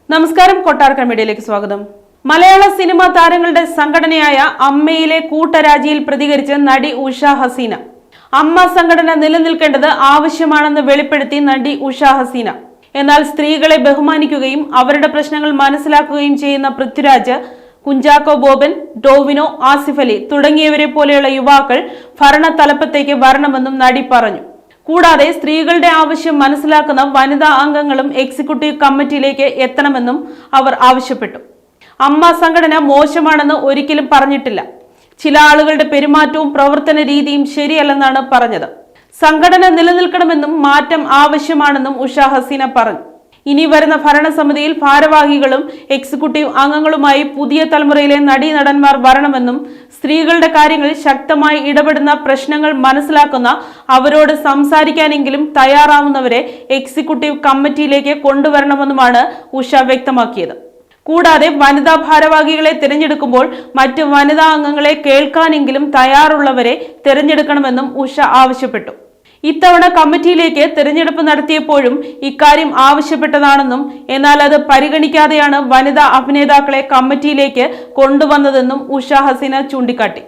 നമസ്കാരം, കൊട്ടാരക്കര മീഡിയയിലേക്ക് സ്വാഗതം. മലയാള സിനിമാ താരങ്ങളുടെ സംഘടനയായ അമ്മയിലെ കൂട്ടരാജിയിൽ പ്രതികരിച്ച് നടി ഉഷ ഹസീന. അമ്മ സംഘടന നിലനിൽക്കേണ്ടത് ആവശ്യമാണെന്ന് വെളിപ്പെടുത്തി നടി ഉഷ ഹസീന. എന്നാൽ സ്ത്രീകളെ ബഹുമാനിക്കുകയും അവരുടെ പ്രശ്നങ്ങൾ മനസ്സിലാക്കുകയും ചെയ്യുന്ന പൃഥ്വിരാജ്, കുഞ്ചാക്കോ ബോബൻ, ടോവിനോ, ആസിഫ് അലി തുടങ്ങിയവരെ പോലെയുള്ള യുവാക്കൾ ഭരണ തലപ്പത്തേക്ക് വരണമെന്നും നടി പറഞ്ഞു. കൂടാതെ സ്ത്രീകളുടെ ആവശ്യം മനസ്സിലാക്കുന്ന വനിതാ അംഗങ്ങളും എക്സിക്യൂട്ടീവ് കമ്മിറ്റിയിലേക്ക് എത്തണമെന്നും അവർ ആവശ്യപ്പെട്ടു. അമ്മ സംഘടന മോശമാണെന്ന് ഒരിക്കലും പറഞ്ഞിട്ടില്ല. ചില ആളുകളുടെ പെരുമാറ്റവും പ്രവർത്തന രീതിയും ശരിയല്ലെന്നാണ് പറഞ്ഞത്. സംഘടന നിലനിൽക്കണമെന്നും മാറ്റം ആവശ്യമാണെന്നും ഉഷ ഹസീന പറഞ്ഞു. ഇനി വരുന്ന ഭരണസമിതിയിൽ ഭാരവാഹികളും എക്സിക്യൂട്ടീവ് അംഗങ്ങളുമായി പുതിയ തലമുറയിലെ നടീനടന്മാർ വരണമെന്നും സ്ത്രീകളുടെ കാര്യങ്ങളിൽ ശക്തമായി ഇടപെടുന്ന പ്രശ്നങ്ങൾ മനസ്സിലാക്കുന്ന അവരോട് സംസാരിക്കാനെങ്കിലും തയ്യാറാവുന്നവരെ എക്സിക്യൂട്ടീവ് കമ്മിറ്റിയിലേക്ക് കൊണ്ടുവരണമെന്നുമാണ് ഉഷ വ്യക്തമാക്കിയത്. കൂടാതെ വനിതാ ഭാരവാഹികളെ തിരഞ്ഞെടുക്കുമ്പോൾ മറ്റ് വനിതാ അംഗങ്ങളെ കേൾക്കാനെങ്കിലും തയ്യാറുള്ളവരെ തിരഞ്ഞെടുക്കണമെന്നും ഉഷ ആവശ്യപ്പെട്ടു. ഇത്തവണ കമ്മിറ്റിയിലേക്ക് തിരഞ്ഞെടുപ്പ് നടത്തിയപ്പോഴും ഇക്കാര്യം ആവശ്യപ്പെട്ടതാണെന്നും എന്നാൽ അത് പരിഗണിക്കാതെയാണ് വനിതാ അഭിനേതാക്കളെ കമ്മിറ്റിയിലേക്ക് കൊണ്ടുവന്നതെന്നും ഉഷ ഹസീന ചൂണ്ടിക്കാട്ടി.